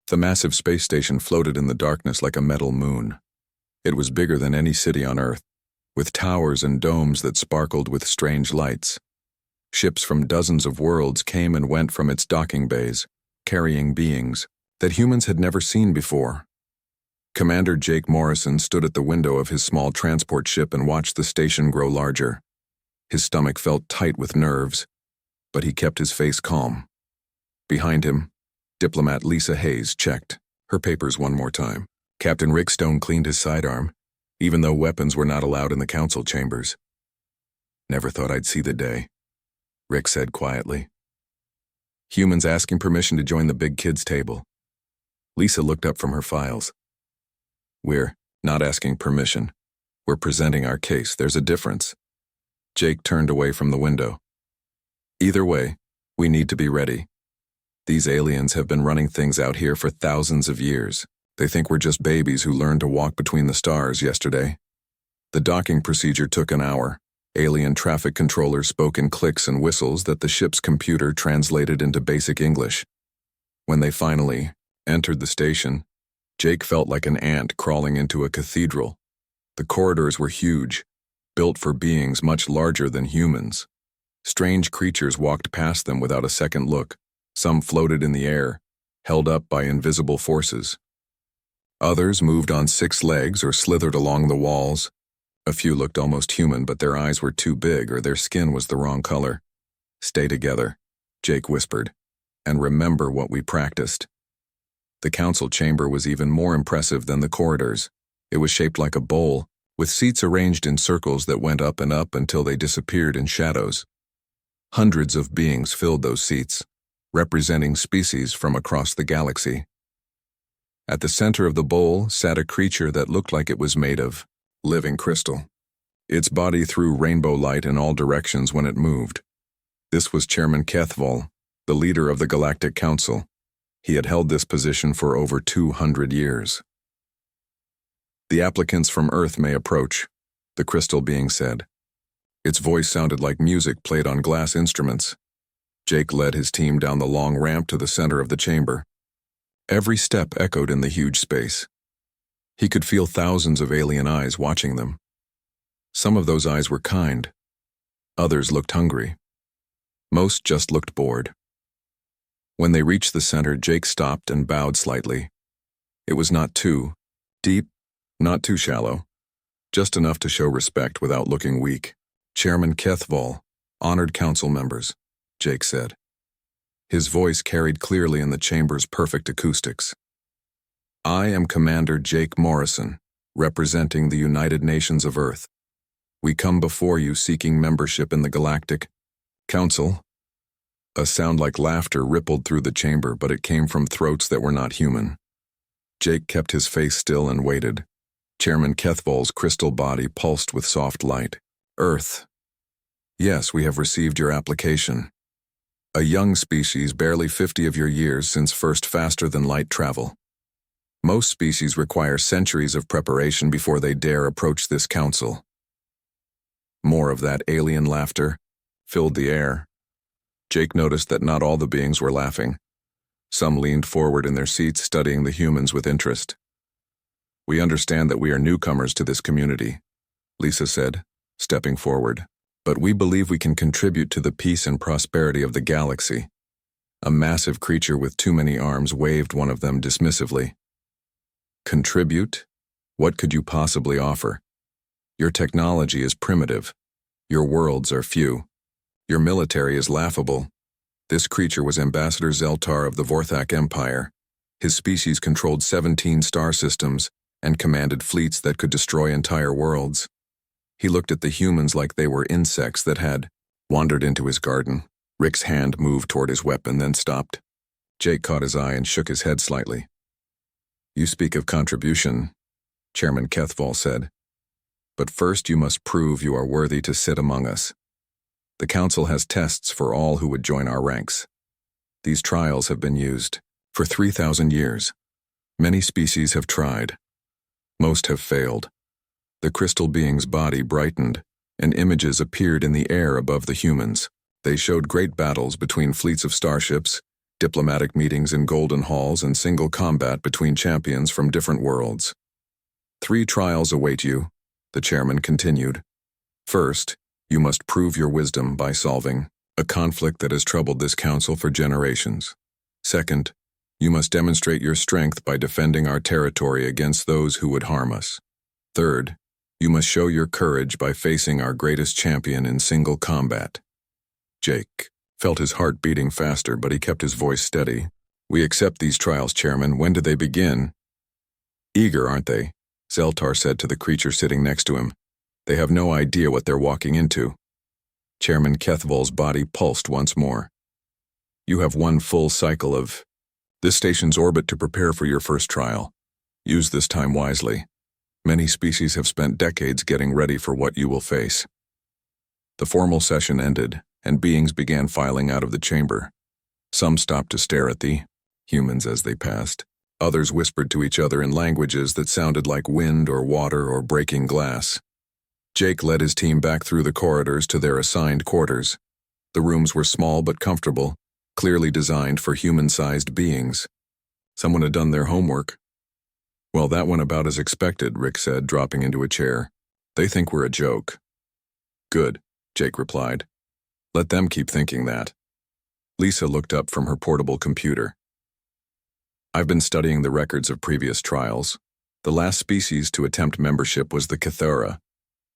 The massive space station floated in the darkness like a metal moon. It was bigger than any city on Earth, with towers and domes that sparkled with strange lights. Ships from dozens of worlds came and went from its docking bays, carrying beings that humans had never seen before. Commander Jake Morrison stood at the window of his small transport ship and watched the station grow larger. His stomach felt tight with nerves, but he kept his face calm. Behind him, diplomat Lisa Hayes checked her papers one more time. Captain Rick Stone cleaned his sidearm, even though weapons were not allowed in the council chambers. "Never thought I'd see the day," Rick said quietly. "Humans asking permission to join the big kids' table." Lisa looked up from her files. "We're not asking permission. We're presenting our case. There's a difference." Jake turned away from the window. "Either way, we need to be ready. These aliens have been running things out here for thousands of years. They think we're just babies who learned to walk between the stars yesterday." The docking procedure took an hour. Alien traffic controllers spoke in clicks and whistles that the ship's computer translated into basic English. When they finally entered the station, Jake felt like an ant crawling into a cathedral. The corridors were huge, built for beings much larger than humans. Strange creatures walked past them without a second look. Some floated in the air, held up by invisible forces. Others moved on 6 legs or slithered along the walls. A few looked almost human, but their eyes were too big or their skin was the wrong color. "Stay together," Jake whispered, "and remember what we practiced." The council chamber was even more impressive than the corridors. It was shaped like a bowl, with seats arranged in circles that went up and up until they disappeared in shadows. Hundreds of beings filled those seats, representing species from across the galaxy. At the center of the bowl sat a creature that looked like it was made of living crystal. Its body threw rainbow light in all directions when it moved. This was Chairman Kethval, the leader of the Galactic Council. He had held this position for over 200 years. "The applicants from Earth may approach," the crystal being said. Its voice sounded like music played on glass instruments. Jake led his team down the long ramp to the center of the chamber. Every step echoed in the huge space. He could feel thousands of alien eyes watching them. Some of those eyes were kind. Others looked hungry. Most just looked bored. When they reached the center, Jake stopped and bowed slightly. It was not too deep, not too shallow, just enough to show respect without looking weak. "Chairman Kethval, honored council members," Jake said. His voice carried clearly in the chamber's perfect acoustics. "I am Commander Jake Morrison, representing the United Nations of Earth. We come before you seeking membership in the Galactic Council." A sound like laughter rippled through the chamber, but it came from throats that were not human. Jake kept his face still and waited. Chairman Kethval's crystal body pulsed with soft light. "Earth. Yes, we have received your application. A young species, barely 50 of your years since first faster-than-light travel. Most species require centuries of preparation before they dare approach this council." More of that alien laughter filled the air. Jake noticed that not all the beings were laughing. Some leaned forward in their seats, studying the humans with interest. "We understand that we are newcomers to this community," Lisa said, stepping forward. "But we believe we can contribute to the peace and prosperity of the galaxy." A massive creature with too many arms waved one of them dismissively. "Contribute? What could you possibly offer? Your technology is primitive. Your worlds are few. Your military is laughable." This creature was Ambassador Zeltar of the Vorthak Empire. His species controlled 17 star systems and commanded fleets that could destroy entire worlds. He looked at the humans like they were insects that had wandered into his garden. Rick's hand moved toward his weapon, then stopped. Jake caught his eye and shook his head slightly. "You speak of contribution," Chairman Kethval said. "But first you must prove you are worthy to sit among us. The Council has tests for all who would join our ranks. These trials have been used for 3,000 years. Many species have tried. Most have failed." The crystal being's body brightened, and images appeared in the air above the humans. They showed great battles between fleets of starships, diplomatic meetings in golden halls, and single combat between champions from different worlds. 3 trials await you, the chairman continued. First, you must prove your wisdom by solving a conflict that has troubled this council for generations. Second, you must demonstrate your strength by defending our territory against those who would harm us. Third, you must show your courage by facing our greatest champion in single combat. Jake felt his heart beating faster, but he kept his voice steady. We accept these trials, Chairman. When do they begin? Eager, aren't they? Zeltar said to the creature sitting next to him. They have no idea what they're walking into. Chairman Kethvol's body pulsed once more. You have 1 full cycle of this station's orbit to prepare for your first trial. Use this time wisely. Many species have spent decades getting ready for what you will face. The formal session ended, and beings began filing out of the chamber. Some stopped to stare at the humans as they passed. Others whispered to each other in languages that sounded like wind or water or breaking glass. Jake led his team back through the corridors to their assigned quarters. The rooms were small but comfortable, clearly designed for human-sized beings. Someone had done their homework. Well, that went about as expected, Rick said, dropping into a chair. They think we're a joke. Good, Jake replied. Let them keep thinking that. Lisa looked up from her portable computer. I've been studying the records of previous trials. The last species to attempt membership was the Cathura.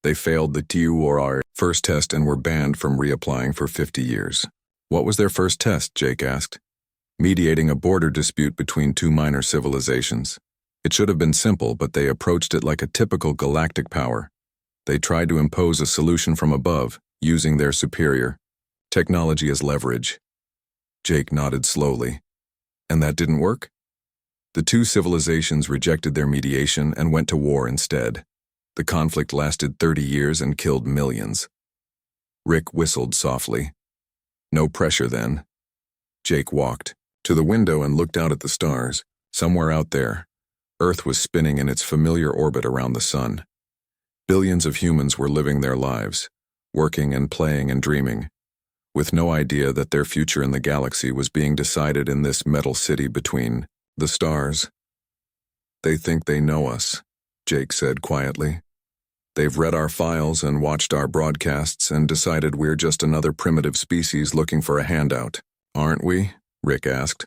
They failed the TUOR first test and were banned from reapplying for 50 years. What was their first test? Jake asked. Mediating a border dispute between 2 minor civilizations. It should have been simple, but they approached it like a typical galactic power. They tried to impose a solution from above, using their superior technology as leverage. Jake nodded slowly. And that didn't work? The 2 civilizations rejected their mediation and went to war instead. The conflict lasted 30 years and killed millions. Rick whistled softly. No pressure then. Jake walked to the window and looked out at the stars. Somewhere out there, Earth was spinning in its familiar orbit around the sun. Billions of humans were living their lives, working and playing and dreaming, with no idea that their future in the galaxy was being decided in this metal city between the stars. They think they know us, Jake said quietly. They've read our files and watched our broadcasts and decided we're just another primitive species looking for a handout. Aren't we? Rick asked.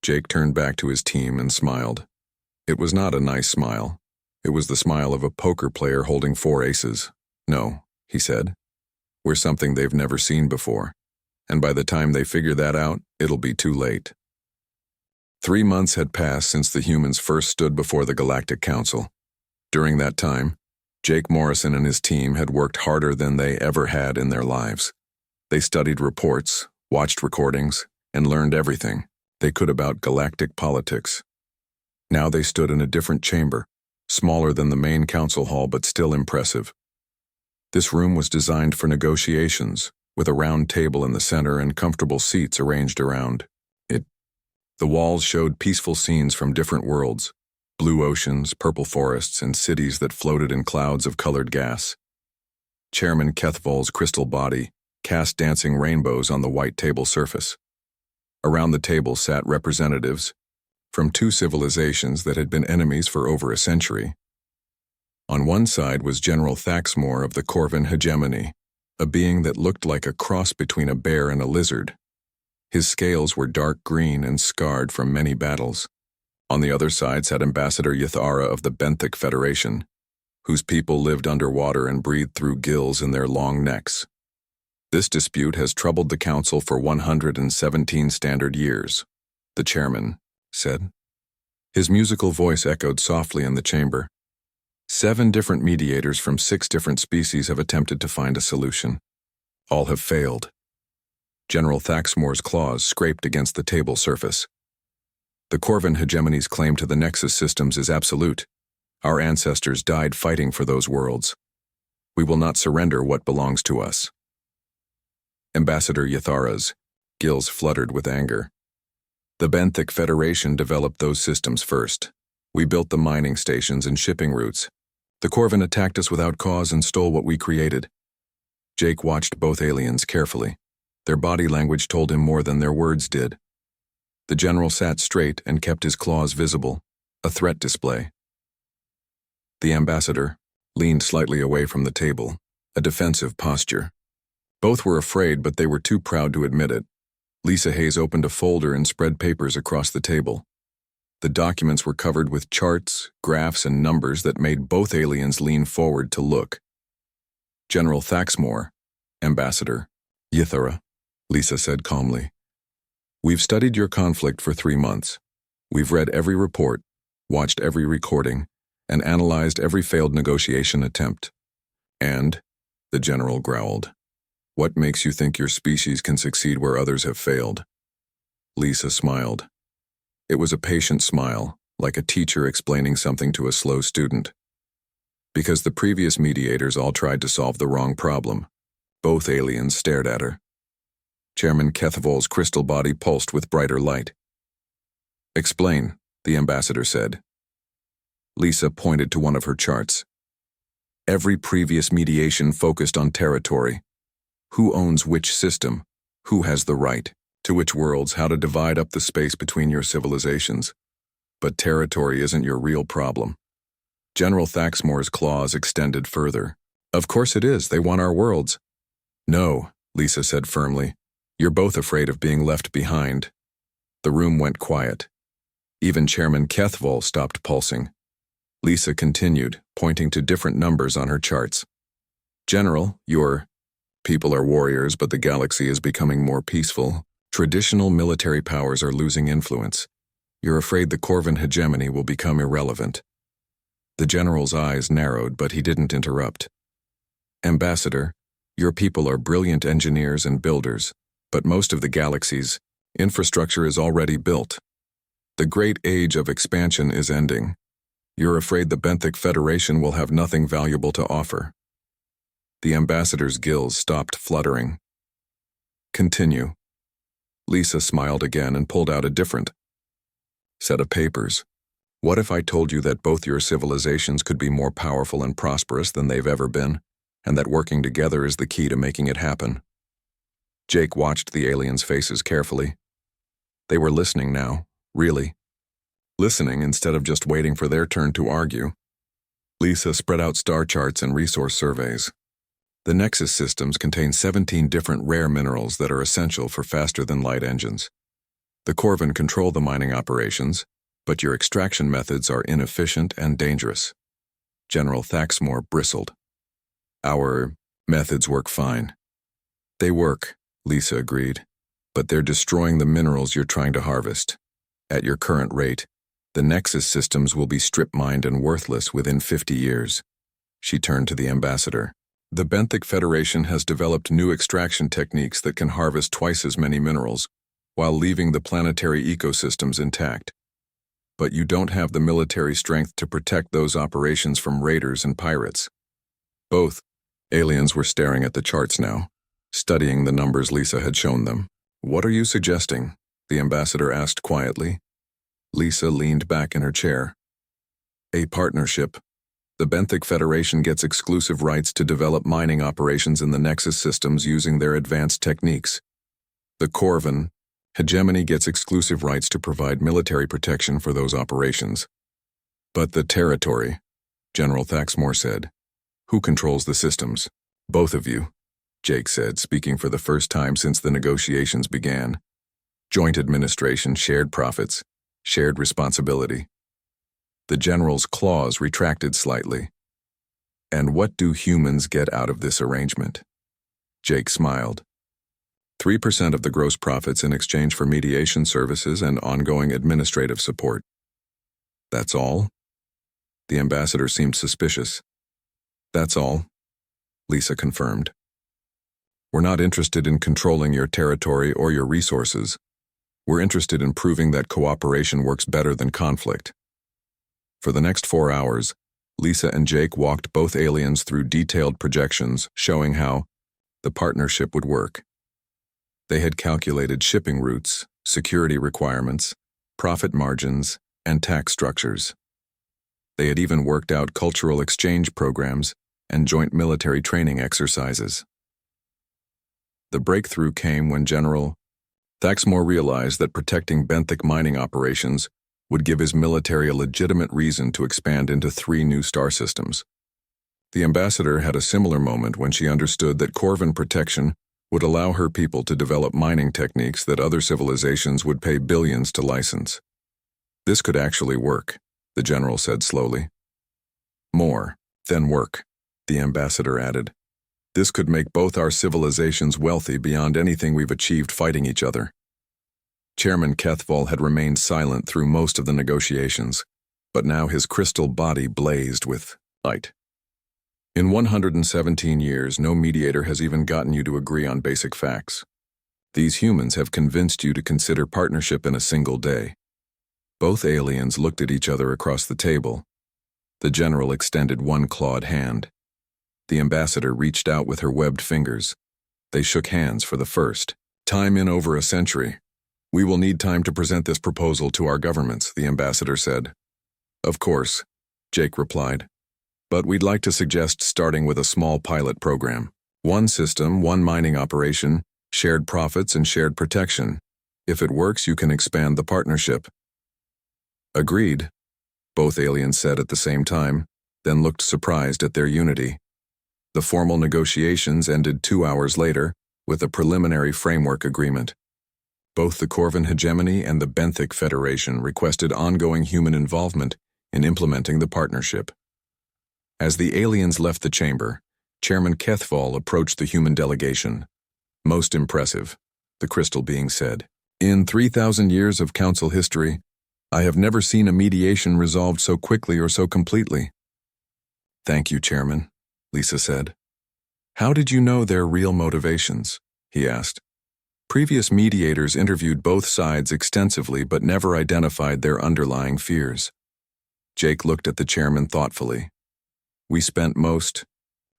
Jake turned back to his team and smiled. It was not a nice smile. It was the smile of a poker player holding 4 aces. No, he said. We're something they've never seen before. And by the time they figure that out, it'll be too late. 3 months had passed since the humans first stood before the Galactic Council. During that time, Jake Morrison and his team had worked harder than they ever had in their lives. They studied reports, watched recordings, and learned everything they could about galactic politics. Now they stood in a different chamber, smaller than the main council hall but still impressive. This room was designed for negotiations, with a round table in the center and comfortable seats arranged around it. The walls showed peaceful scenes from different worlds, blue oceans, purple forests, and cities that floated in clouds of colored gas. Chairman Kethvol's crystal body cast dancing rainbows on the white table surface. Around the table sat representatives from 2 civilizations that had been enemies for over a century. On one side was General Thaxmore of the Corvin hegemony, a being that looked like a cross between a bear and a lizard. His scales were dark green and scarred from many battles. On the other side sat Ambassador Yathara of the Benthic Federation, whose people lived underwater and breathed through gills in their long necks. This dispute has troubled the Council for 117 standard years, the chairman said. His musical voice echoed softly in the chamber. 7 different mediators from 6 different species have attempted to find a solution. All have failed. General Thaxmore's claws scraped against the table surface. The Corvin hegemony's claim to the Nexus systems is absolute. Our ancestors died fighting for those worlds. We will not surrender what belongs to us. Ambassador Yathara's gills fluttered with anger. The Benthic Federation developed those systems first. We built the mining stations and shipping routes. The Corvin attacked us without cause and stole what we created. Jake watched both aliens carefully. Their body language told him more than their words did. The general sat straight and kept his claws visible, a threat display. The ambassador leaned slightly away from the table, a defensive posture. Both were afraid, but they were too proud to admit it. Lisa Hayes opened a folder and spread papers across the table. The documents were covered with charts, graphs, and numbers that made both aliens lean forward to look. General Thaxmore, Ambassador Yithara, Lisa said calmly. We've studied your conflict for 3 months. We've read every report, watched every recording, and analyzed every failed negotiation attempt. And, the general growled, what makes you think your species can succeed where others have failed? Lisa smiled. It was a patient smile, like a teacher explaining something to a slow student. Because the previous mediators all tried to solve the wrong problem. Both aliens stared at her. Chairman Kethvol's crystal body pulsed with brighter light. Explain, the ambassador said. Lisa pointed to one of her charts. Every previous mediation focused on territory. Who owns which system? Who has the right? To which worlds? How to divide up the space between your civilizations. But territory isn't your real problem. General Thaxmore's claws extended further. Of course it is. They want our worlds. No, Lisa said firmly. You're both afraid of being left behind. The room went quiet. Even Chairman Kethvol stopped pulsing. Lisa continued, pointing to different numbers on her charts. General, your people are warriors, but the galaxy is becoming more peaceful. Traditional military powers are losing influence. You're afraid the Corvan hegemony will become irrelevant. The general's eyes narrowed, but he didn't interrupt. Ambassador, your people are brilliant engineers and builders, but most of the galaxy's infrastructure is already built. The great age of expansion is ending. You're afraid the Benthic Federation will have nothing valuable to offer. The ambassador's gills stopped fluttering. Continue. Lisa smiled again and pulled out a different set of papers. What if I told you that both your civilizations could be more powerful and prosperous than they've ever been, and that working together is the key to making it happen? Jake watched the aliens' faces carefully. They were listening now, really. Listening instead of just waiting for their turn to argue. Lisa spread out star charts and resource surveys. The Nexus systems contain 17 different rare minerals that are essential for faster-than-light engines. The Corvan control the mining operations, but your extraction methods are inefficient and dangerous. General Thaxmore bristled. Our methods work fine. They work, Lisa agreed, but they're destroying the minerals you're trying to harvest. At your current rate, the Nexus systems will be strip-mined and worthless within 50 years. She turned to the ambassador. The Benthic Federation has developed new extraction techniques that can harvest twice as many minerals, while leaving the planetary ecosystems intact. But you don't have the military strength to protect those operations from raiders and pirates. Both aliens were staring at the charts now, studying the numbers Lisa had shown them. What are you suggesting? The ambassador asked quietly. Lisa leaned back in her chair. A partnership. The Benthic Federation gets exclusive rights to develop mining operations in the Nexus systems using their advanced techniques. The Corvan hegemony gets exclusive rights to provide military protection for those operations. But the territory, General Thaxmore said. Who controls the systems? Both of you, Jake said, speaking for the first time since the negotiations began. Joint administration, shared profits, shared responsibility. The general's claws retracted slightly. And what do humans get out of this arrangement? Jake smiled. 3% of the gross profits in exchange for mediation services and ongoing administrative support. That's all? The ambassador seemed suspicious. That's all, Lisa confirmed. We're not interested in controlling your territory or your resources. We're interested in proving that cooperation works better than conflict. For the next 4 hours, Lisa and Jake walked both aliens through detailed projections showing how the partnership would work. They had calculated shipping routes, security requirements, profit margins, and tax structures. They had even worked out cultural exchange programs and joint military training exercises. The breakthrough came when General Thaxmore realized that protecting benthic mining operations would give his military a legitimate reason to expand into 3 new star systems. The ambassador had a similar moment when she understood that Corvin protection would allow her people to develop mining techniques that other civilizations would pay billions to license. This could actually work, the general said slowly. More than work, the ambassador added. This could make both our civilizations wealthy beyond anything we've achieved fighting each other. Chairman Kethval had remained silent through most of the negotiations, but now his crystal body blazed with light. In 117 years, no mediator has even gotten you to agree on basic facts. These humans have convinced you to consider partnership in a single day. Both aliens looked at each other across the table. The general extended one clawed hand. The ambassador reached out with her webbed fingers. They shook hands for the first time in over a century. We will need time to present this proposal to our governments, the ambassador said. Of course, Jake replied. But we'd like to suggest starting with a small pilot program. 1 system, 1 mining operation, shared profits and shared protection. If it works, you can expand the partnership. Agreed, both aliens said at the same time, then looked surprised at their unity. The formal negotiations ended 2 hours later with a preliminary framework agreement. Both the Corvin hegemony and the Benthic Federation requested ongoing human involvement in implementing the partnership. As the aliens left the chamber, Chairman Kethval approached the human delegation. Most impressive, the crystal being said. In 3,000 years of council history, I have never seen a mediation resolved so quickly or so completely. Thank you, Chairman, Lisa said. How did you know their real motivations? He asked. Previous mediators interviewed both sides extensively but never identified their underlying fears. Jake looked at the chairman thoughtfully. We spent most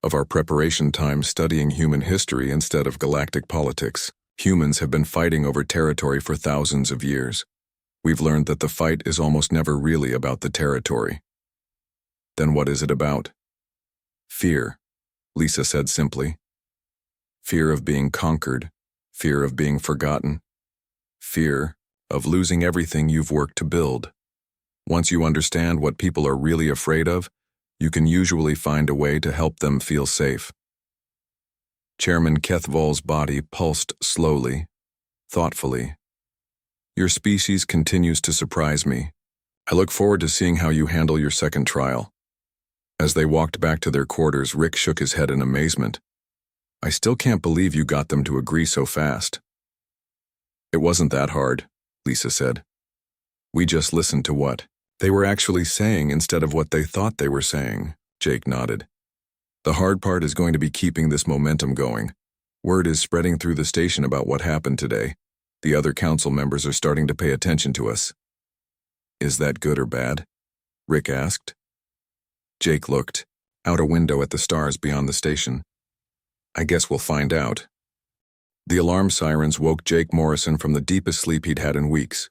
of our preparation time studying human history instead of galactic politics. Humans have been fighting over territory for thousands of years. We've learned that the fight is almost never really about the territory. Then what is it about? Fear, Lisa said simply. Fear of being conquered, fear of being forgotten, fear of losing everything you've worked to build. Once you understand what people are really afraid of, you can usually find a way to help them feel safe. Chairman Kethval's body pulsed slowly, thoughtfully. Your species continues to surprise me. I look forward to seeing how you handle your second trial. As they walked back to their quarters, Rick shook his head in amazement. I still can't believe you got them to agree so fast. It wasn't that hard, Lisa said. We just listened to what they were actually saying instead of what they thought they were saying, Jake nodded. The hard part is going to be keeping this momentum going. Word is spreading through the station about what happened today. The other council members are starting to pay attention to us. Is that good or bad? Rick asked. Jake looked out a window at the stars beyond the station. I guess we'll find out. The alarm sirens woke Jake Morrison from the deepest sleep he'd had in weeks.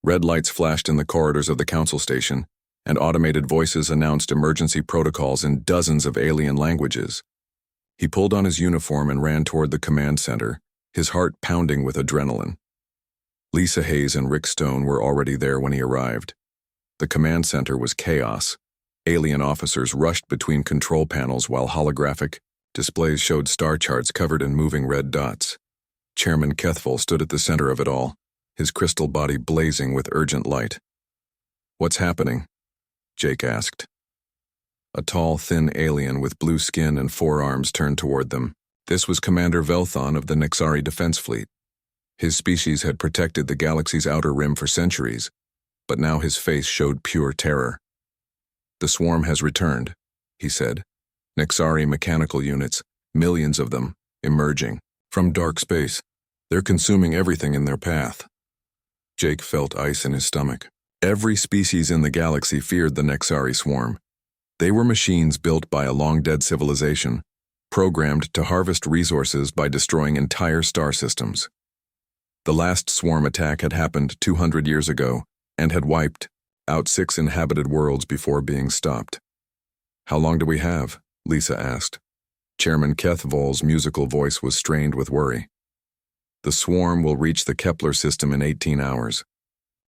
Red lights flashed in the corridors of the council station, and automated voices announced emergency protocols in dozens of alien languages. He pulled on his uniform and ran toward the command center, his heart pounding with adrenaline. Lisa Hayes and Rick Stone were already there when he arrived. The command center was chaos. Alien officers rushed between control panels while holographic displays showed star charts covered in moving red dots. Chairman Kethval stood at the center of it all, his crystal body blazing with urgent light. What's happening? Jake asked. A tall, thin alien with blue skin and 4 arms turned toward them. This was Commander Velthon of the Nexari Defense Fleet. His species had protected the galaxy's outer rim for centuries, but now his face showed pure terror. The swarm has returned, he said. Nexari mechanical units, millions of them, emerging from dark space. They're consuming everything in their path. Jake felt ice in his stomach. Every species in the galaxy feared the Nexari swarm. They were machines built by a long-dead civilization, programmed to harvest resources by destroying entire star systems. The last swarm attack had happened 200 years ago and had wiped out 6 inhabited worlds before being stopped. How long do we have? Lisa asked. Chairman Kethval's musical voice was strained with worry. The swarm will reach the Kepler system in 18 hours.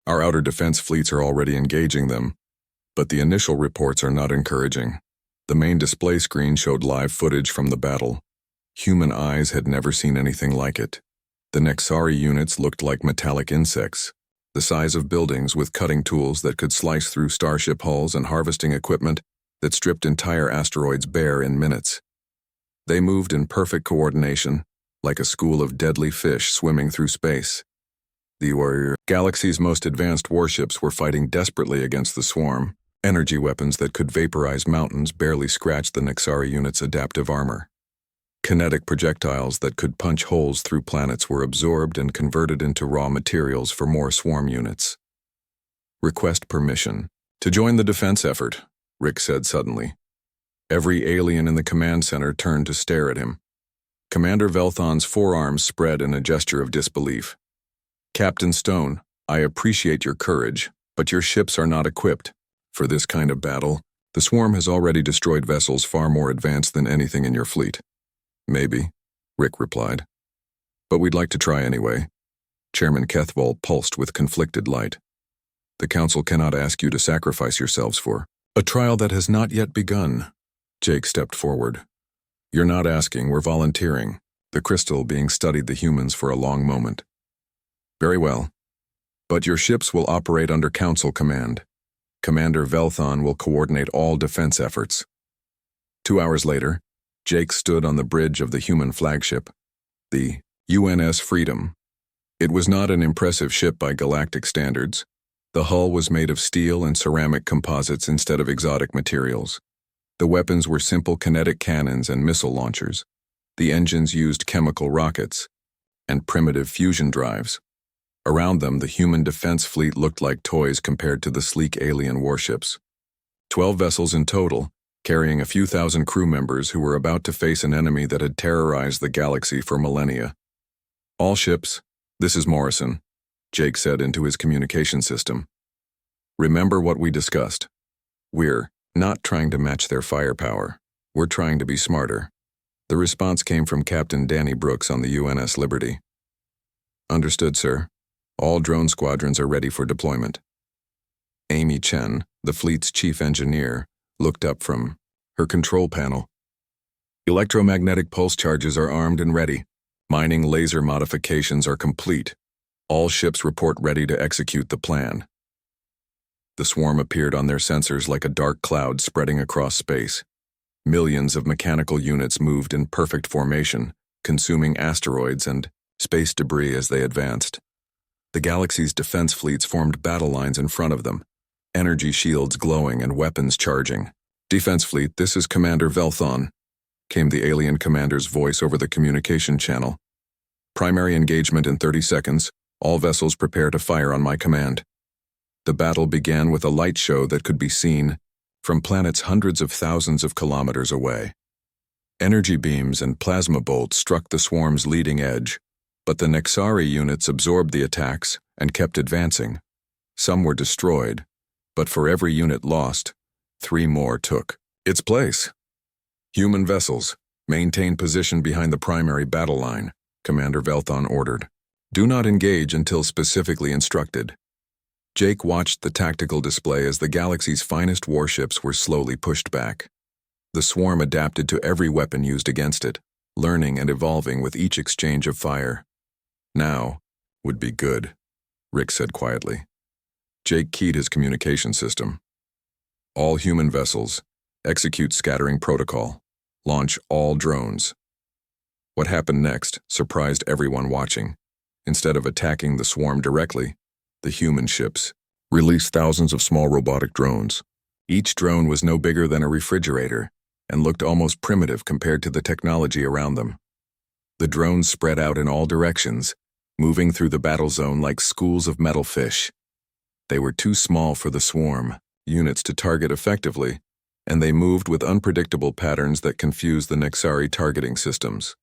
Our outer defense fleets are already engaging them, but the initial reports are not encouraging. The main display screen showed live footage from the battle. Human eyes had never seen anything like it. The Nexari units looked like metallic insects, the size of buildings with cutting tools that could slice through starship hulls and harvesting equipment that stripped entire asteroids bare in minutes. They moved in perfect coordination, like a school of deadly fish swimming through space. The galaxy's most advanced warships were fighting desperately against the swarm. Energy weapons that could vaporize mountains barely scratched the Nexari unit's adaptive armor. Kinetic projectiles that could punch holes through planets were absorbed and converted into raw materials for more swarm units. Request permission to join the defense effort, Rick said suddenly. Every alien in the command center turned to stare at him. Commander Velthon's forearms spread in a gesture of disbelief. Captain Stone, I appreciate your courage, but your ships are not equipped for this kind of battle. The swarm has already destroyed vessels far more advanced than anything in your fleet. Maybe, Rick replied. But we'd like to try anyway. Chairman Kethval pulsed with conflicted light. The Council cannot ask you to sacrifice yourselves for a trial that has not yet begun. Jake stepped forward. You're not asking, we're volunteering. The crystal being studied the humans for a long moment. Very well. But your ships will operate under Council command. Commander Velthon will coordinate all defense efforts. 2 hours later, Jake stood on the bridge of the human flagship, the UNS Freedom. It was not an impressive ship by galactic standards. The hull was made of steel and ceramic composites instead of exotic materials. The weapons were simple kinetic cannons and missile launchers. The engines used chemical rockets and primitive fusion drives. Around them, the human defense fleet looked like toys compared to the sleek alien warships. 12 vessels in total, carrying a few thousand crew members who were about to face an enemy that had terrorized the galaxy for millennia. All ships, this is Morrison, Jake said into his communication system. Remember what we discussed. We're not trying to match their firepower. We're trying to be smarter. The response came from Captain Danny Brooks on the UNS Liberty. Understood, sir. All drone squadrons are ready for deployment. Amy Chen, the fleet's chief engineer, looked up from her control panel. Electromagnetic pulse charges are armed and ready. Mining laser modifications are complete. All ships report ready to execute the plan. The swarm appeared on their sensors like a dark cloud spreading across space. Millions of mechanical units moved in perfect formation, consuming asteroids and space debris as they advanced. The galaxy's defense fleets formed battle lines in front of them, energy shields glowing and weapons charging. Defense fleet, this is Commander Velthon, came the alien commander's voice over the communication channel. Primary engagement in 30 seconds. All vessels prepare to fire on my command. The battle began with a light show that could be seen from planets hundreds of thousands of kilometers away. Energy beams and plasma bolts struck the swarm's leading edge, but the Nexari units absorbed the attacks and kept advancing. Some were destroyed, but for every unit lost, 3 more took its place. Human vessels, maintain position behind the primary battle line, Commander Velthon ordered. Do not engage until specifically instructed. Jake watched the tactical display as the galaxy's finest warships were slowly pushed back. The swarm adapted to every weapon used against it, learning and evolving with each exchange of fire. Now would be good, Rick said quietly. Jake keyed his communication system. All human vessels, execute scattering protocol. Launch all drones. What happened next surprised everyone watching. Instead of attacking the swarm directly, the human ships released thousands of small robotic drones. Each drone was no bigger than a refrigerator and looked almost primitive compared to the technology around them. The drones spread out in all directions, moving through the battle zone like schools of metal fish. They were too small for the swarm units to target effectively, and they moved with unpredictable patterns that confused the Nexari targeting systems.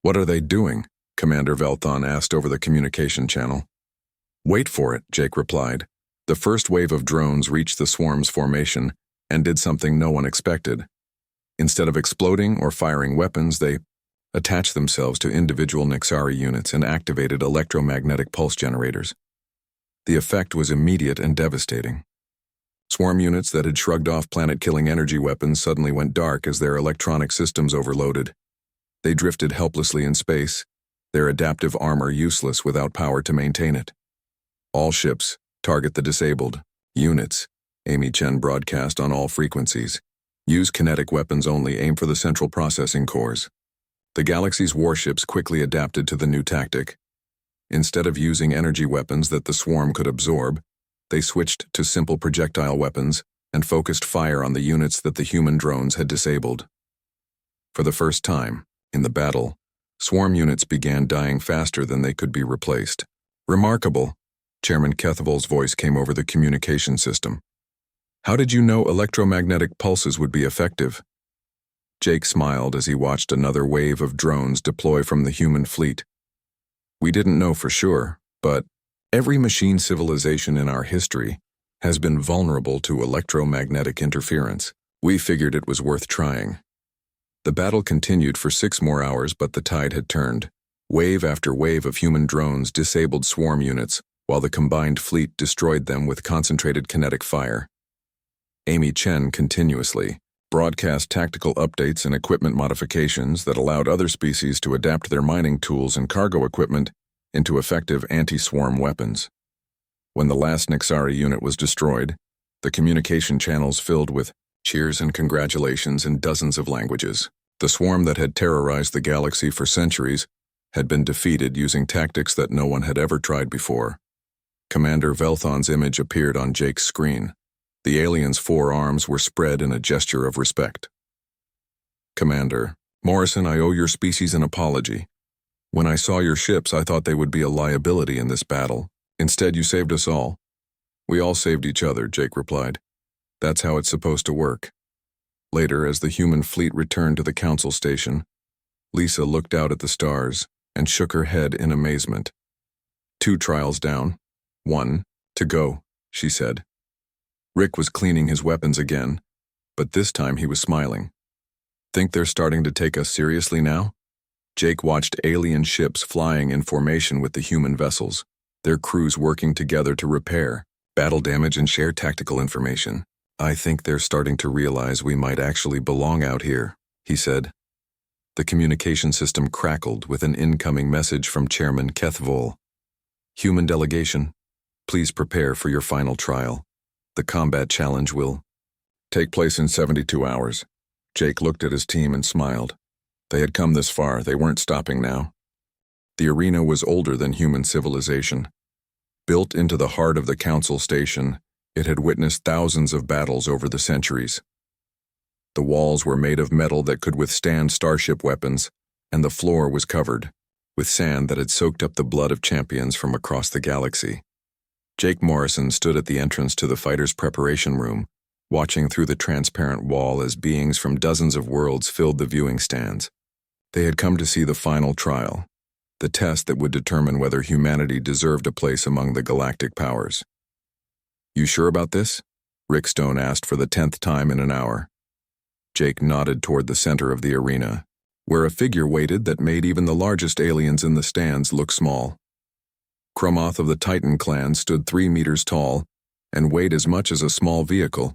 What are they doing? Commander Velthon asked over the communication channel. Wait for it, Jake replied. The first wave of drones reached the swarm's formation and did something no one expected. Instead of exploding or firing weapons, they attached themselves to individual Nexari units and activated electromagnetic pulse generators. The effect was immediate and devastating. Swarm units that had shrugged off planet-killing energy weapons suddenly went dark as their electronic systems overloaded. They drifted helplessly in space, their adaptive armor useless without power to maintain it. All ships, target the disabled. Units, Amy Chen broadcast on all frequencies. Use kinetic weapons only, aim for the central processing cores. The galaxy's warships quickly adapted to the new tactic. Instead of using energy weapons that the swarm could absorb, they switched to simple projectile weapons and focused fire on the units that the human drones had disabled. For the first time, in the battle, swarm units began dying faster than they could be replaced. Remarkable, Chairman Kethavol's voice came over the communication system. How did you know electromagnetic pulses would be effective? Jake smiled as he watched another wave of drones deploy from the human fleet. We didn't know for sure, but every machine civilization in our history has been vulnerable to electromagnetic interference. We figured it was worth trying. The battle continued for 6 more hours, but the tide had turned. Wave after wave of human drones disabled swarm units, while the combined fleet destroyed them with concentrated kinetic fire. Amy Chen continuously broadcast tactical updates and equipment modifications that allowed other species to adapt their mining tools and cargo equipment into effective anti-swarm weapons. When the last Nexari unit was destroyed, the communication channels filled with cheers and congratulations in dozens of languages. The swarm that had terrorized the galaxy for centuries had been defeated using tactics that no one had ever tried before. Commander Velthon's image appeared on Jake's screen. The alien's 4 arms were spread in a gesture of respect. Commander, Morrison, I owe your species an apology. When I saw your ships, I thought they would be a liability in this battle. Instead, you saved us all. We all saved each other, Jake replied. That's how it's supposed to work. Later, as the human fleet returned to the council station, Lisa looked out at the stars and shook her head in amazement. 2 trials down. 1 to go, she said. Rick was cleaning his weapons again, but this time he was smiling. Think they're starting to take us seriously now? Jake watched alien ships flying in formation with the human vessels, their crews working together to repair, battle damage, and share tactical information. I think they're starting to realize we might actually belong out here, he said. The communication system crackled with an incoming message from Chairman Kethavol. Human delegation, please prepare for your final trial. The combat challenge will take place in 72 hours. Jake looked at his team and smiled. They had come this far, they weren't stopping now. The arena was older than human civilization. Built into the heart of the council station, it had witnessed thousands of battles over the centuries. The walls were made of metal that could withstand starship weapons, and the floor was covered with sand that had soaked up the blood of champions from across the galaxy. Jake Morrison stood at the entrance to the fighters' preparation room, watching through the transparent wall as beings from dozens of worlds filled the viewing stands. They had come to see the final trial, the test that would determine whether humanity deserved a place among the galactic powers. You sure about this? Rick Stone asked for the 10th time in an hour. Jake nodded toward the center of the arena, where a figure waited that made even the largest aliens in the stands look small. Chromoth of the Titan clan stood 3 meters tall and weighed as much as a small vehicle.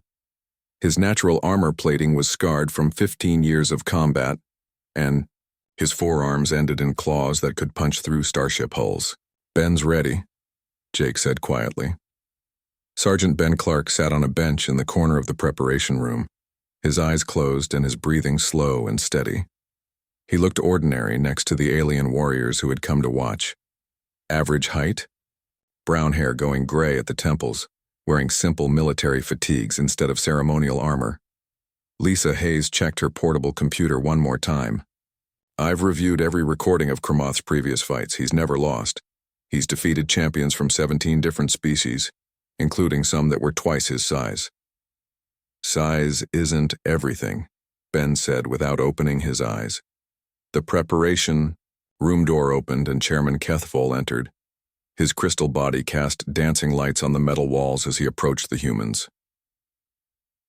His natural armor plating was scarred from 15 years of combat, and his forearms ended in claws that could punch through starship hulls. Ben's ready, Jake said quietly. Sergeant Ben Clark sat on a bench in the corner of the preparation room, his eyes closed and his breathing slow and steady. He looked ordinary next to the alien warriors who had come to watch. Average height, brown hair going gray at the temples, wearing simple military fatigues instead of ceremonial armor. Lisa Hayes checked her portable computer one more time. I've reviewed every recording of Chromoth's previous fights. He's never lost. He's defeated champions from 17 different species, including some that were twice his size. Size isn't everything, Ben said without opening his eyes. The preparation room door opened and Chairman Kethavol entered. His crystal body cast dancing lights on the metal walls as he approached the humans.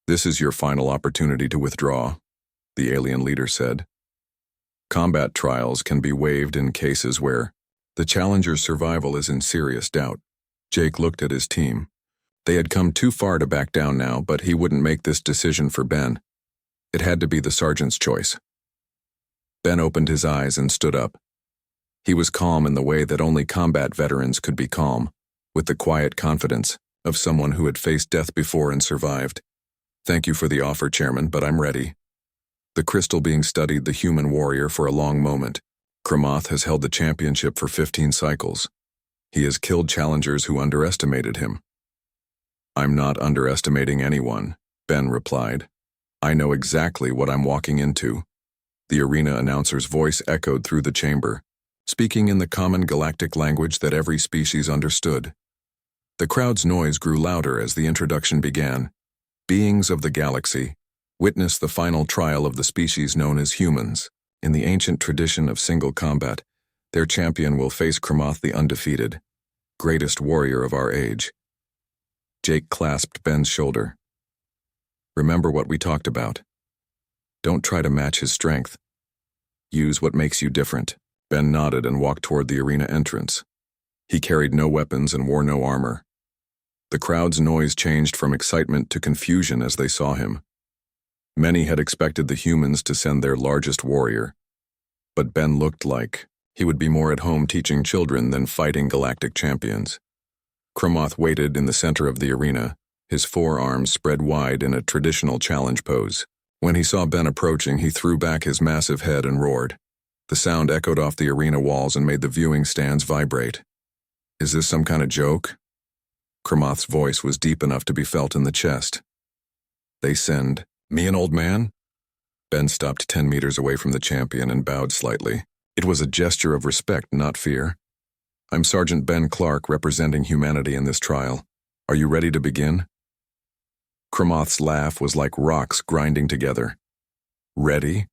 This is your final opportunity to withdraw, the alien leader said. Combat trials can be waived in cases where the challenger's survival is in serious doubt. Jake looked at his team. They had come too far to back down now, but he wouldn't make this decision for Ben. It had to be the sergeant's choice. Ben opened his eyes and stood up. He was calm in the way that only combat veterans could be calm, with the quiet confidence of someone who had faced death before and survived. "Thank you for the offer, Chairman, but I'm ready." The crystal being studied the human warrior for a long moment. Kramoth has held the championship for 15 cycles. He has killed challengers who underestimated him. "I'm not underestimating anyone," Ben replied. "I know exactly what I'm walking into." The arena announcer's voice echoed through the chamber, speaking in the common galactic language that every species understood. The crowd's noise grew louder as the introduction began. "Beings of the galaxy, witness the final trial of the species known as humans. In the ancient tradition of single combat, their champion will face Kramoth the undefeated, greatest warrior of our age." Jake clasped Ben's shoulder. "Remember what we talked about. Don't try to match his strength. Use what makes you different." Ben nodded and walked toward the arena entrance. He carried no weapons and wore no armor. The crowd's noise changed from excitement to confusion as they saw him. Many had expected the humans to send their largest warrior, but Ben looked like he would be more at home teaching children than fighting galactic champions. Kramoth waited in the center of the arena, his forearms spread wide in a traditional challenge pose. When he saw Ben approaching, he threw back his massive head and roared. The sound echoed off the arena walls and made the viewing stands vibrate. "Is this some kind of joke?" Kramoth's voice was deep enough to be felt in the chest. "They send me, an old man?" Ben stopped 10 meters away from the champion and bowed slightly. It was a gesture of respect, not fear. "I'm Sergeant Ben Clark, representing humanity in this trial. Are you ready to begin?" Kramoth's laugh was like rocks grinding together. "Ready?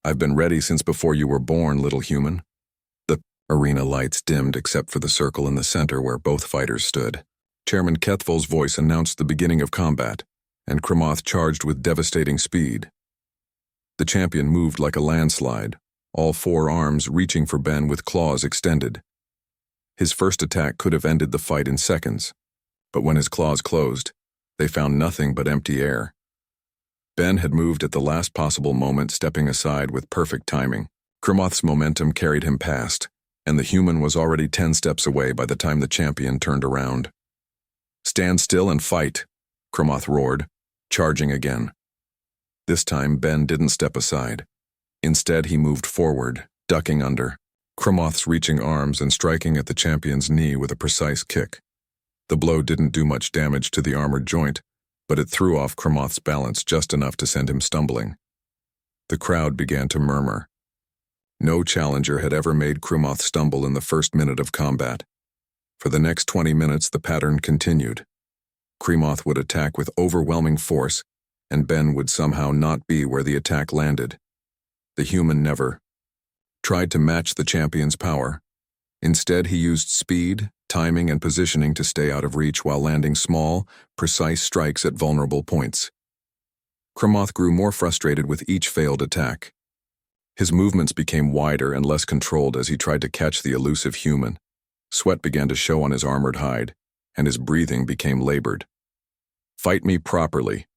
I've been ready since before you were born, little human." The arena lights dimmed except for the circle in the center where both fighters stood. Chairman Kethvol's voice announced the beginning of combat, and Kramoth charged with devastating speed. The champion moved like a landslide, all four arms reaching for Ben with claws extended. His first attack could have ended the fight in seconds, but when his claws closed, they found nothing but empty air. Ben had moved at the last possible moment, stepping aside with perfect timing. Kramoth's momentum carried him past, and the human was already 10 steps away by the time the champion turned around. "Stand still and fight," Kramoth roared, charging again. This time, Ben didn't step aside. Instead, he moved forward, ducking under Kramoth's reaching arms and striking at the champion's knee with a precise kick. The blow didn't do much damage to the armored joint, but it threw off Kramoth's balance just enough to send him stumbling. The crowd began to murmur. No challenger had ever made Kramoth stumble in the first minute of combat. For the next 20 minutes, the pattern continued. Kramoth would attack with overwhelming force, and Ben would somehow not be where the attack landed. The human never tried to match the champion's power. Instead, he used speed, timing, and positioning to stay out of reach while landing small, precise strikes at vulnerable points. Kramoth grew more frustrated with each failed attack. His movements became wider and less controlled as he tried to catch the elusive human. Sweat began to show on his armored hide, and his breathing became labored. "Fight me properly,"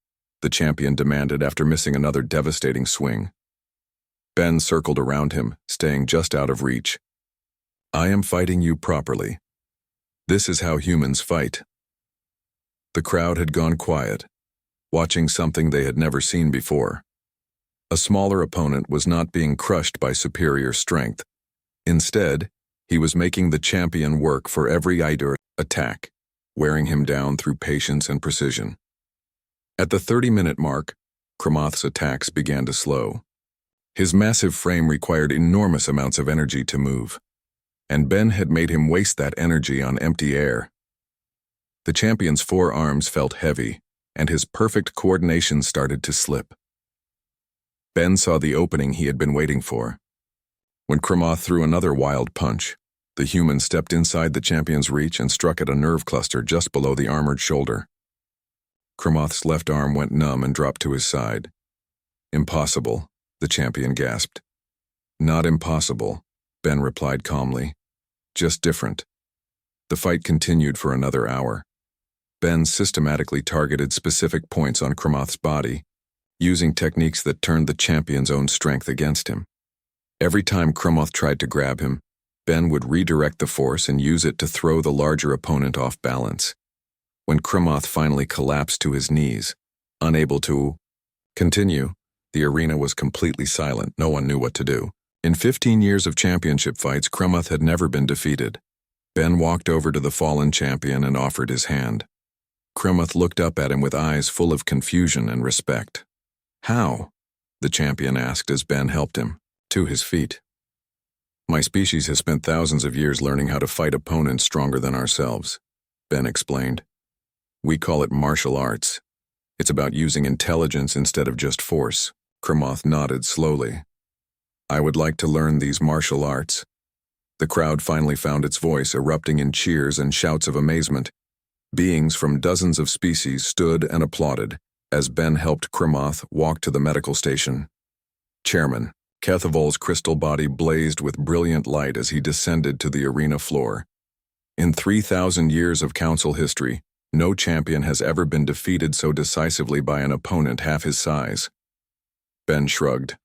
the champion demanded after missing another devastating swing. Ben circled around him, staying just out of reach. "I am fighting you properly. This is how humans fight." The crowd had gone quiet, watching something they had never seen before. A smaller opponent was not being crushed by superior strength. Instead, he was making the champion work for every attack, wearing him down through patience and precision. At the 30-minute mark, Kramoth's attacks began to slow. His massive frame required enormous amounts of energy to move, and Ben had made him waste that energy on empty air. The champion's forearms felt heavy, and his perfect coordination started to slip. Ben saw the opening he had been waiting for. When Kramoth threw another wild punch, the human stepped inside the champion's reach and struck at a nerve cluster just below the armored shoulder. Kramoth's left arm went numb and dropped to his side. "Impossible," the champion gasped. Not impossible, Ben replied calmly. Just different. The fight continued for another hour. Ben systematically targeted specific points on Kremoth's body, using techniques that turned the champion's own strength against him. Every time Kremoth tried to grab him, Ben would redirect the force and use it to throw the larger opponent off balance. When Kremoth finally collapsed to his knees, unable to continue, the arena was completely silent. No one knew what to do. In 15 years of championship fights, Kremoth had never been defeated. Ben walked over to the fallen champion and offered his hand. Kremoth looked up at him with eyes full of confusion and respect. "How?" the champion asked as Ben helped him to his feet. "My species has spent thousands of years learning how to fight opponents stronger than ourselves," Ben explained. "We call it martial arts. It's about using intelligence instead of just force." Kremoth nodded slowly. "I would like to learn these martial arts." The crowd finally found its voice, erupting in cheers and shouts of amazement. Beings from dozens of species stood and applauded as Ben helped Kremoth walk to the medical station. Chairman Kethavol's crystal body blazed with brilliant light as he descended to the arena floor. In 3,000 years of council history, no champion has ever been defeated so decisively by an opponent half his size. Ben shrugged.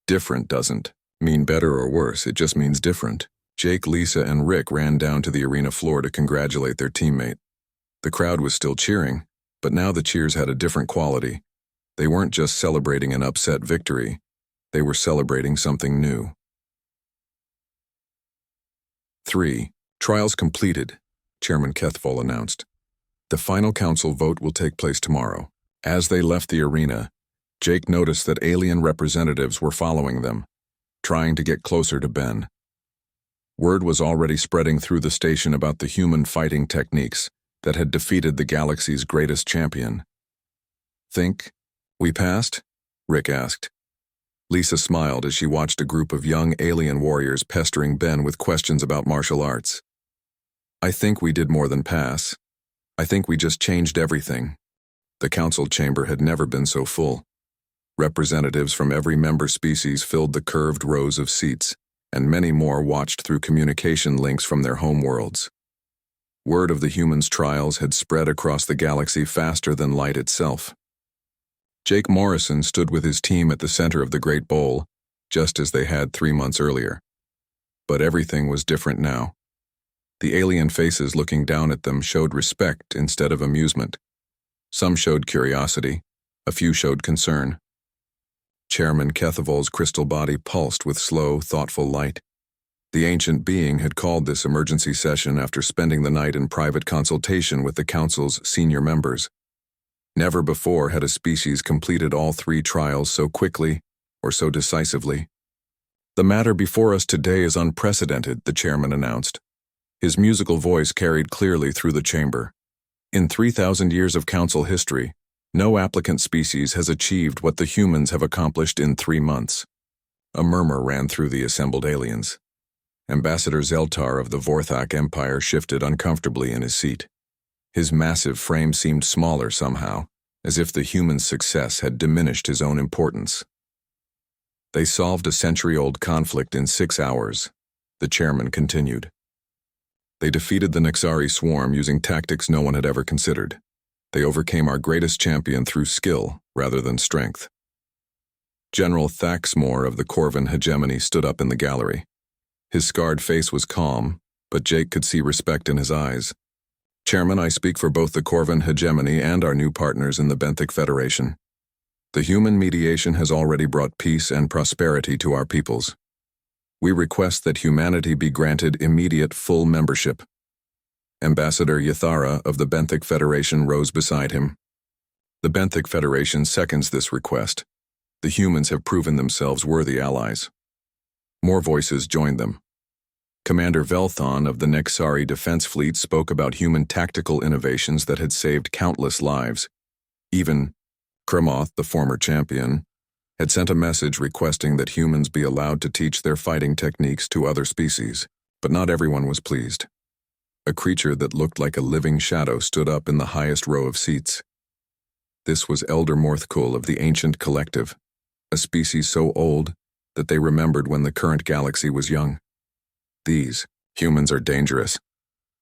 Different doesn't mean better or worse, it just means different. Jake, Lisa, and Rick ran down to the arena floor to congratulate their teammate. The crowd was still cheering, but now the cheers had a different quality. They weren't just celebrating an upset victory, they were celebrating something new. 3. Trials completed, Chairman Kethvol announced. The final council vote will take place tomorrow. As they left the arena, Jake noticed that alien representatives were following them, trying to get closer to Ben. Word was already spreading through the station about the human fighting techniques that had defeated the galaxy's greatest champion. "Think we passed?" Rick asked. Lisa smiled as she watched a group of young alien warriors pestering Ben with questions about martial arts. "I think we did more than pass. I think we just changed everything." The council chamber had never been so full. Representatives from every member species filled the curved rows of seats, and many more watched through communication links from their homeworlds. Word of the humans' trials had spread across the galaxy faster than light itself. Jake Morrison stood with his team at the center of the Great Bowl, just as they had 3 months earlier. But everything was different now. The alien faces looking down at them showed respect instead of amusement. Some showed curiosity, a few showed concern. Chairman Kethavol's crystal body pulsed with slow, thoughtful light. The ancient being had called this emergency session after spending the night in private consultation with the council's senior members. Never before had a species completed all 3 trials so quickly or so decisively. "The matter before us today is unprecedented," the chairman announced. His musical voice carried clearly through the chamber. "In 3,000 years of council history, no applicant species has achieved what the humans have accomplished in 3 months." A murmur ran through the assembled aliens. Ambassador Zeltar of the Vorthak Empire shifted uncomfortably in his seat. His massive frame seemed smaller somehow, as if the human's success had diminished his own importance. "They solved a century-old conflict in 6 hours," the chairman continued. "They defeated the Nexari swarm using tactics no one had ever considered. They overcame our greatest champion through skill rather than strength." General Thaxmore of the Corvin hegemony stood up in the gallery. His scarred face was calm, but Jake could see respect in his eyes. "Chairman, I speak for both the Corvin hegemony and our new partners in the Benthic Federation. The human mediation has already brought peace and prosperity to our peoples. We request that humanity be granted immediate full membership." Ambassador Yathara of the Benthic Federation rose beside him. "The Benthic Federation seconds this request. The humans have proven themselves worthy allies." More voices joined them. Commander Velthon of the Nexari Defense Fleet spoke about human tactical innovations that had saved countless lives. Even Kremoth, the former champion, had sent a message requesting that humans be allowed to teach their fighting techniques to other species, but not everyone was pleased. A creature that looked like a living shadow stood up in the highest row of seats. This was Elder Morthkul of the Ancient Collective, a species so old that they remembered when the current galaxy was young. "These humans are dangerous,"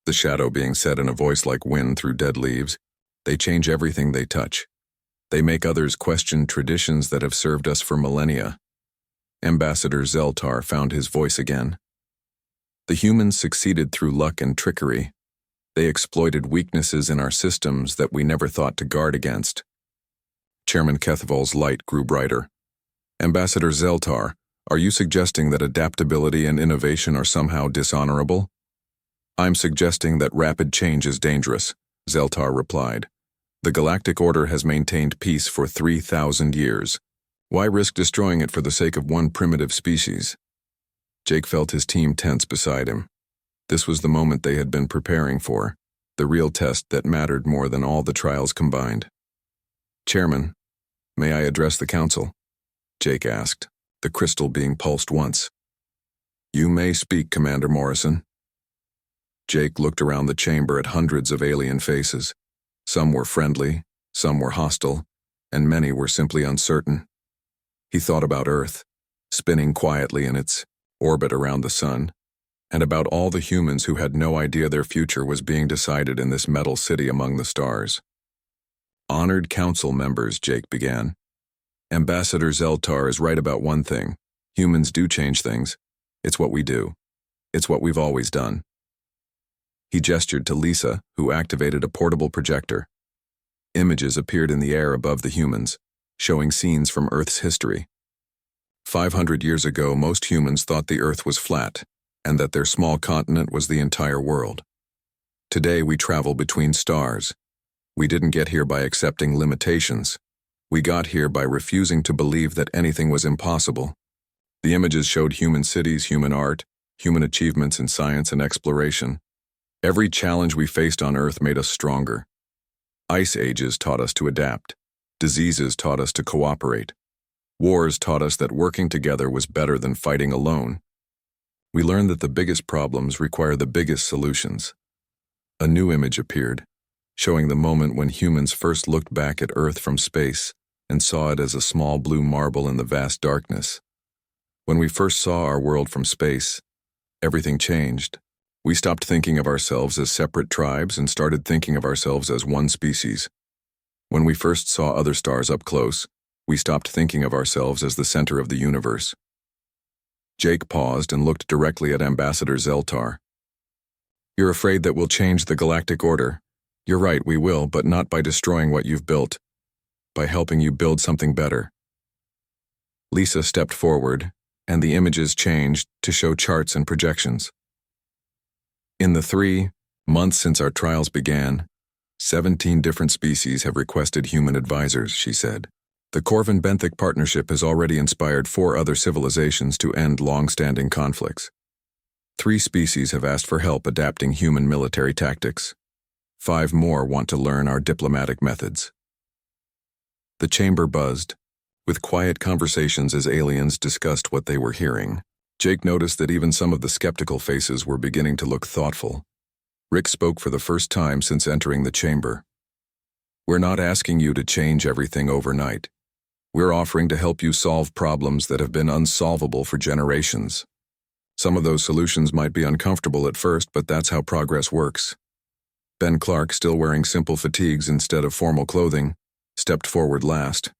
the shadow being said in a voice like wind through dead leaves. "They change everything they touch. They make others question traditions that have served us for millennia." Ambassador Zeltar found his voice again. "The humans succeeded through luck and trickery. They exploited weaknesses in our systems that we never thought to guard against." Chairman Kethvol's light grew brighter. "Ambassador Zeltar, are you suggesting that adaptability and innovation are somehow dishonorable?" "I'm suggesting that rapid change is dangerous," Zeltar replied. "The Galactic Order has maintained peace for 3,000 years. Why risk destroying it for the sake of one primitive species?" Jake felt his team tense beside him. This was the moment they had been preparing for, the real test that mattered more than all the trials combined. "Chairman, may I address the council?" Jake asked, the crystal being pulsed once. "You may speak, Commander Morrison." Jake looked around the chamber at hundreds of alien faces. Some were friendly, some were hostile, and many were simply uncertain. He thought about Earth, spinning quietly in its orbit around the sun, and about all the humans who had no idea their future was being decided in this metal city among the stars. "Honored council members," Jake began. "Ambassador Zeltar is right about one thing. Humans do change things. It's what we do. It's what we've always done." He gestured to Lisa, who activated a portable projector. Images appeared in the air above the humans, showing scenes from Earth's history. 500 years ago, most humans thought the Earth was flat, and that their small continent was the entire world. Today we travel between stars. We didn't get here by accepting limitations. We got here by refusing to believe that anything was impossible. The images showed human cities, human art, human achievements in science and exploration. Every challenge we faced on Earth made us stronger. Ice ages taught us to adapt. Diseases taught us to cooperate. Wars taught us that working together was better than fighting alone. We learned that the biggest problems require the biggest solutions. A new image appeared, showing the moment when humans first looked back at Earth from space and saw it as a small blue marble in the vast darkness. When we first saw our world from space, everything changed. We stopped thinking of ourselves as separate tribes and started thinking of ourselves as one species. When we first saw other stars up close, we stopped thinking of ourselves as the center of the universe. Jake paused and looked directly at Ambassador Zeltar. "You're afraid that we'll change the Galactic Order. You're right, we will, but not by destroying what you've built. By helping you build something better." Lisa stepped forward, and the images changed to show charts and projections. "In the 3 months since our trials began, 17 different species have requested human advisors," she said. "The Corvin-Benthic partnership has already inspired 4 other civilizations to end long-standing conflicts. 3 species have asked for help adapting human military tactics. 5 more want to learn our diplomatic methods." The chamber buzzed, with quiet conversations as aliens discussed what they were hearing. Jake noticed that even some of the skeptical faces were beginning to look thoughtful. Rick spoke for the first time since entering the chamber. "We're not asking you to change everything overnight. We're offering to help you solve problems that have been unsolvable for generations. Some of those solutions might be uncomfortable at first, but that's how progress works." Ben Clark, still wearing simple fatigues instead of formal clothing, stepped forward last.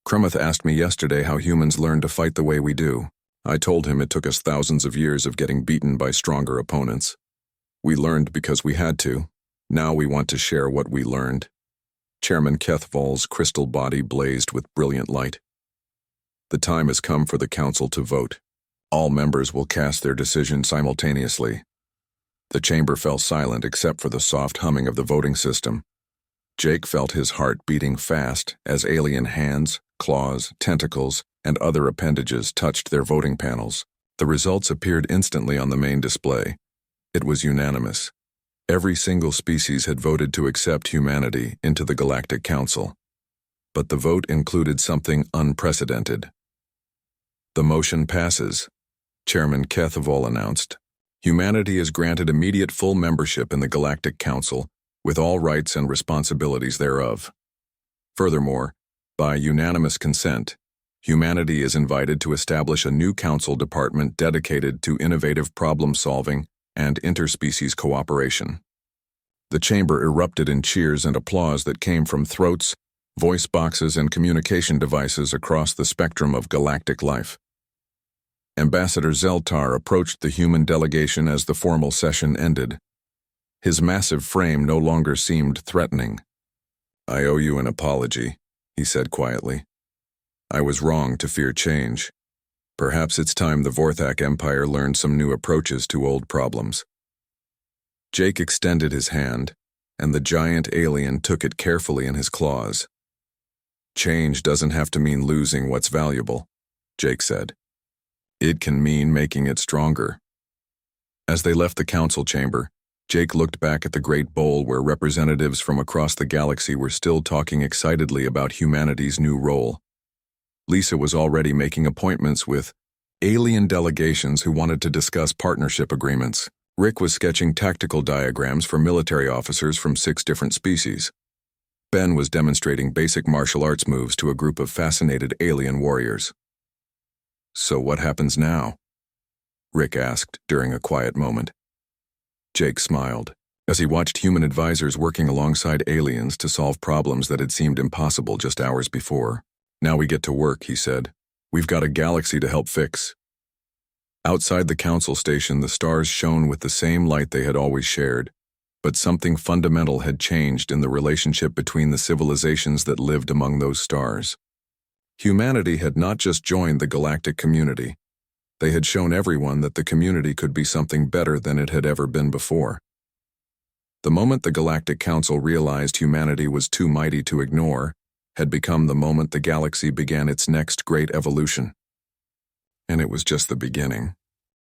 "Crummoth asked me yesterday how humans learn to fight the way we do. I told him it took us thousands of years of getting beaten by stronger opponents. We learned because we had to. Now we want to share what we learned." Chairman Kethvol's crystal body blazed with brilliant light. "The time has come for the council to vote. All members will cast their decision simultaneously." The chamber fell silent except for the soft humming of the voting system. Jake felt his heart beating fast as alien hands, claws, tentacles, and other appendages touched their voting panels. The results appeared instantly on the main display. It was unanimous. Every single species had voted to accept humanity into the Galactic Council. But the vote included something unprecedented. "The motion passes," Chairman Kethvol announced. "Humanity is granted immediate full membership in the Galactic Council, with all rights and responsibilities thereof. Furthermore, by unanimous consent, Humanity is invited to establish a new council department dedicated to innovative problem-solving and interspecies cooperation. The chamber erupted in cheers and applause that came from throats, voice boxes, and communication devices across the spectrum of galactic life. Ambassador Zeltar approached the human delegation as the formal session ended. His massive frame no longer seemed threatening. "I owe you an apology," he said quietly. "I was wrong to fear change. Perhaps it's time the Vorthak Empire learned some new approaches to old problems." Jake extended his hand, and the giant alien took it carefully in his claws. "Change doesn't have to mean losing what's valuable," Jake said. "It can mean making it stronger." As they left the council chamber, Jake looked back at the great bowl where representatives from across the galaxy were still talking excitedly about humanity's new role. Lisa was already making appointments with alien delegations who wanted to discuss partnership agreements. Rick was sketching tactical diagrams for military officers from 6 different species. Ben was demonstrating basic martial arts moves to a group of fascinated alien warriors. "So what happens now?" Rick asked during a quiet moment. Jake smiled as he watched human advisors working alongside aliens to solve problems that had seemed impossible just hours before. "Now we get to work," he said. "We've got a galaxy to help fix." Outside the council station, the stars shone with the same light they had always shared, but something fundamental had changed in the relationship between the civilizations that lived among those stars. Humanity had not just joined the galactic community. They had shown everyone that the community could be something better than it had ever been before. The moment the Galactic Council realized humanity was too mighty to ignore had become the moment the galaxy began its next great evolution. And it was just the beginning.